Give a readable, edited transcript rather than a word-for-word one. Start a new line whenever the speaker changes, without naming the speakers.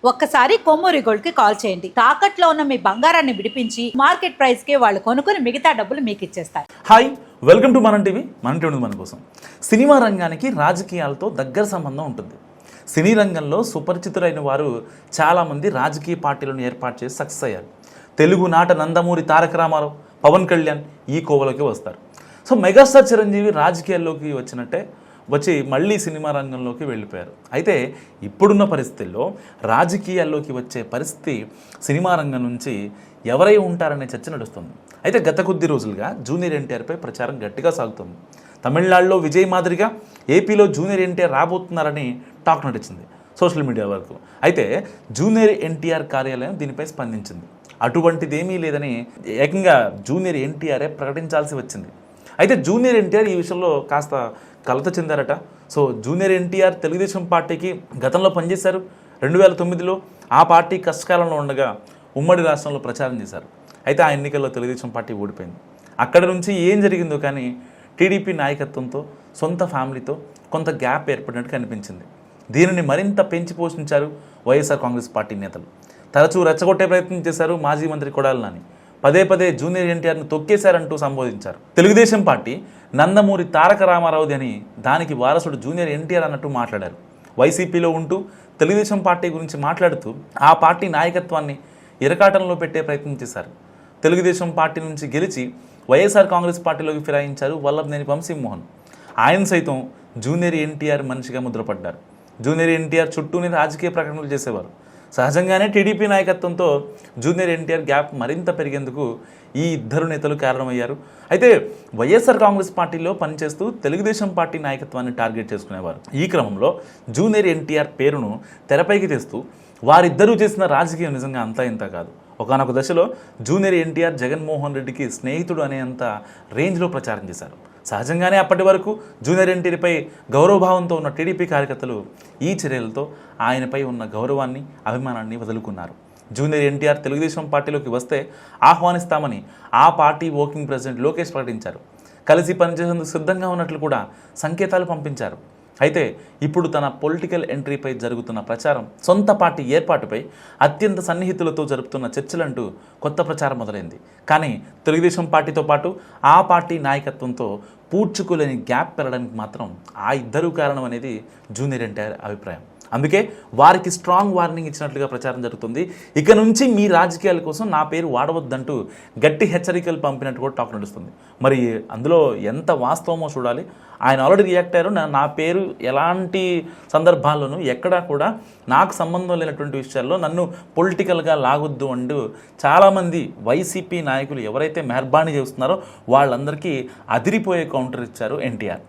ఒక్కసారి కొమ్మూరి గోల్డ్ కి కాల్ చేయండి. తాకట్లో ఉన్న మీ బంగారాన్ని విడిపించి మార్కెట్ ప్రైస్ కి వాళ్ళు కొనుక్కుని మిగతా డబ్బులు మీకు ఇచ్చేస్తారు.
హాయ్, వెల్కమ్ టు మన టీవీ. మన టీవీ మన కోసం. సినిమా రంగానికి రాజకీయాలతో దగ్గర సంబంధం ఉంటుంది. సినీ రంగంలో సుపరిచితులైన వారు చాలామంది రాజకీయ పార్టీలను ఏర్పాటు చేసి సక్సెస్ అయ్యారు. తెలుగు నాట నందమూరి తారక రామారావు, పవన్ కళ్యాణ్ ఈ కోవలోకి వస్తారు. సో మెగాస్టార్ చిరంజీవి రాజకీయాల్లోకి వచ్చినట్టే వచ్చి మళ్ళీ సినిమా రంగంలోకి వెళ్ళిపోయారు. అయితే ఇప్పుడున్న పరిస్థితుల్లో రాజకీయాల్లోకి వచ్చే పరిస్థితి సినిమా రంగం నుంచి ఎవరై ఉంటారనే చర్చ నడుస్తుంది. అయితే గత కొద్ది రోజులుగా జూనియర్ ఎన్టీఆర్పై ప్రచారం గట్టిగా సాగుతుంది. తమిళనాడులో విజయ్ మాదిరిగా ఏపీలో జూనియర్ ఎన్టీఆర్ రాబోతున్నారని టాక్ నడిచింది సోషల్ మీడియా వరకు. అయితే జూనియర్ ఎన్టీఆర్ కార్యాలయం దీనిపై స్పందించింది. అటువంటిదేమీ లేదని ఏకంగా జూనియర్ ఎన్టీఆర్ఏ ప్రకటించాల్సి వచ్చింది. అయితే జూనియర్ ఎన్టీఆర్ ఈ విషయంలో కాస్త కలత చెందారట. సో జూనియర్ ఎన్టీఆర్ తెలుగుదేశం పార్టీకి గతంలో పనిచేశారు. 2009లో ఆ పార్టీ కష్టకాలంలో ఉండగా ఉమ్మడి రాష్ట్రంలో ప్రచారం చేశారు. అయితే ఆ ఎన్నికల్లో తెలుగుదేశం పార్టీ ఓడిపోయింది. అక్కడి నుంచి ఏం జరిగిందో కానీ టీడీపీ నాయకత్వంతో సొంత ఫ్యామిలీతో కొంత గ్యాప్ ఏర్పడినట్టు కనిపించింది. దీనిని మరింత పెంచి పోషించారు వైఎస్ఆర్ కాంగ్రెస్ పార్టీ నేతలు. తరచూ రెచ్చగొట్టే ప్రయత్నం చేశారు మాజీ మంత్రి కొడాలి నాని. పదే పదే జూనియర్ ఎన్టీఆర్ను తొక్కేశారంటూ సంబోధించారు. తెలుగుదేశం పార్టీ నందమూరి తారక రామారావుది అని దానికి వారసుడు జూనియర్ ఎన్టీఆర్ అన్నట్టు మాట్లాడారు. వైసీపీలో ఉంటూ తెలుగుదేశం పార్టీ గురించి మాట్లాడుతూ ఆ పార్టీ నాయకత్వాన్ని ఇరకాటంలో పెట్టే ప్రయత్నం చేశారు. తెలుగుదేశం పార్టీ నుంచి గెలిచి వైఎస్ఆర్ కాంగ్రెస్ పార్టీలోకి ఫిరాయించారు వల్లభనేని వంశీమోహన్. ఆయన సైతం జూనియర్ ఎన్టీఆర్ మనిషిగా ముద్రపడ్డారు. జూనియర్ ఎన్టీఆర్ చుట్టూనే రాజకీయ ప్రకటనలు చేసేవారు. సహజంగానే టీడీపీ నాయకత్వంతో జూనియర్ ఎన్టీఆర్ గ్యాప్ మరింత పెరిగేందుకు ఈ ఇద్దరు నేతలు కారణమయ్యారు. అయితే వైఎస్ఆర్ కాంగ్రెస్ పార్టీలో పనిచేస్తూ తెలుగుదేశం పార్టీ నాయకత్వాన్ని టార్గెట్ చేసుకునేవారు. ఈ క్రమంలో జూనియర్ ఎన్టీఆర్ పేరును తెరపైకి తెస్తూ వారిద్దరూ చేసిన రాజకీయం నిజంగా అంతా ఇంత కాదు. ఒకానొక దశలో జూనియర్ ఎన్టీఆర్ జగన్మోహన్ రెడ్డికి స్నేహితుడు అనేంత రేంజ్లో ప్రచారం చేశారు. సహజంగానే అప్పటి వరకు జూనియర్ ఎన్టీఆర్పై గౌరవభావంతో ఉన్న టీడీపీ కార్యకర్తలు ఈ చర్యలతో ఆయనపై ఉన్న గౌరవాన్ని, అభిమానాన్ని వదులుకున్నారు. జూనియర్ ఎన్టీఆర్ తెలుగుదేశం పార్టీలోకి వస్తే ఆహ్వానిస్తామని ఆ పార్టీ వర్కింగ్ ప్రెసిడెంట్ లోకేష్ ప్రకటించారు. కలిసి పనిచేసేందుకు సిద్ధంగా ఉన్నట్లు కూడా సంకేతాలు పంపించారు. అయితే ఇప్పుడు తన పొలిటికల్ ఎంట్రీపై జరుగుతున్న ప్రచారం, సొంత పార్టీ ఏర్పాటుపై అత్యంత సన్నిహితులతో జరుపుతున్న చర్చలంటూ కొత్త ప్రచారం మొదలైంది. కానీ తెలుగుదేశం పార్టీతో పాటు ఆ పార్టీ నాయకత్వంతో పూడ్చుకోలేని గ్యాప్ పెరగడానికి మాత్రం ఆ ఇద్దరూ కారణం అనేది జూనియర్ ఎన్టీఆర్ అభిప్రాయం. అందుకే వారికి స్ట్రాంగ్ వార్నింగ్ ఇచ్చినట్లుగా ప్రచారం జరుగుతుంది. ఇక నుంచి మీ రాజకీయాల కోసం నా పేరు వాడవద్దంటూ గట్టి హెచ్చరికలు పంపినట్టు కూడా టాక్ నడుస్తుంది. మరి అందులో ఎంత వాస్తవమో చూడాలి. ఆయన ఆల్రెడీ రియాక్ట్ అయ్యారు. నా పేరు ఎలాంటి సందర్భాల్లోనూ ఎక్కడా కూడా నాకు సంబంధం లేనటువంటి విషయాల్లో నన్ను పొలిటికల్గా లాగొద్దు అంటూ చాలామంది వైసీపీ నాయకులు ఎవరైతే మెహర్బానీ చేస్తున్నారో వాళ్ళందరికీ అదిరిపోయే కౌంటర్ ఇచ్చారు ఎన్టీఆర్.